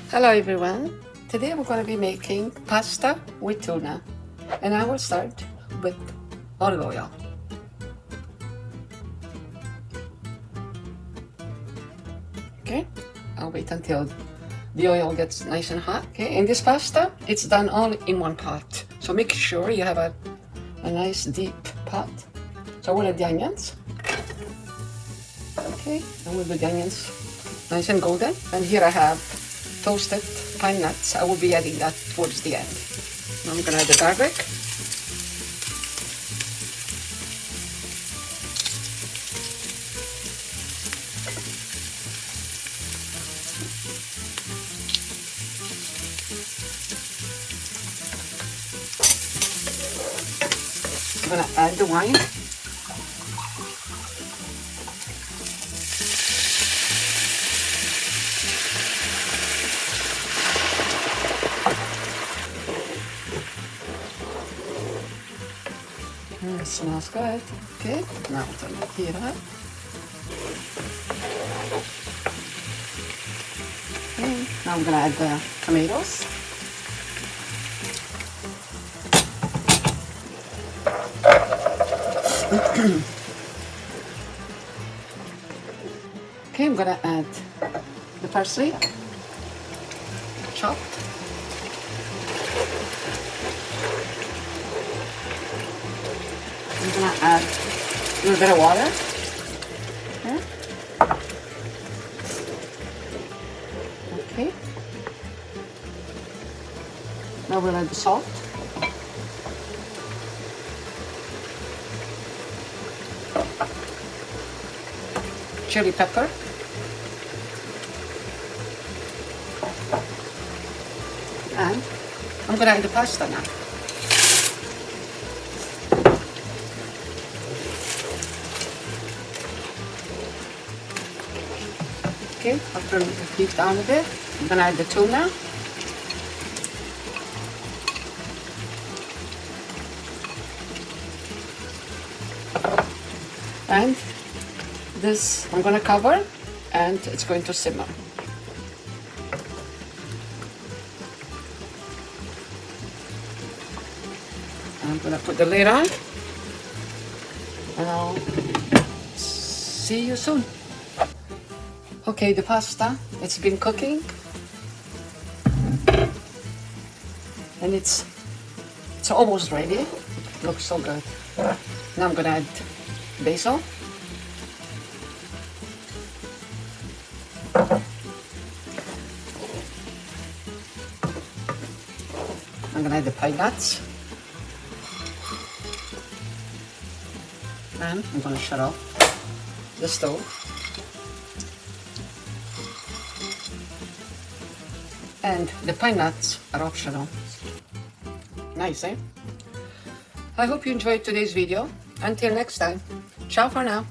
Hello everyone, today we're going to be making pasta with tuna, and I will start with olive oil. Okay, I'll wait until the oil gets nice and hot. Okay, and this pasta, it's done all in one pot, so make sure you have a nice deep pot. So we'll add the onions. Okay, and we'll do the onions nice and golden, and here I have toasted pine nuts. I will be adding that towards the end. Now I'm gonna add the garlic. I'm gonna add the wine. It smells good. Okay, now we'll turn it here up. Okay, now I'm gonna add the tomatoes. Okay, I'm gonna add the parsley, chopped. I'm gonna add a little bit of water. Okay. Okay. Now we'll add the salt. Chili pepper. And I'm gonna add the pasta now. Okay, I'll turn the heat down a bit. I'm gonna add the tuna. And this I'm gonna cover, and it's going to simmer. I'm gonna put the lid on, and I'll see you soon. Okay, the pasta, it's been cooking, and it's almost ready. It looks so good. Now I'm gonna add basil. I'm gonna add the pine nuts. And I'm gonna shut off the stove. And the pine nuts are optional. Nice, eh? I hope you enjoyed today's video. Until next time, ciao for now.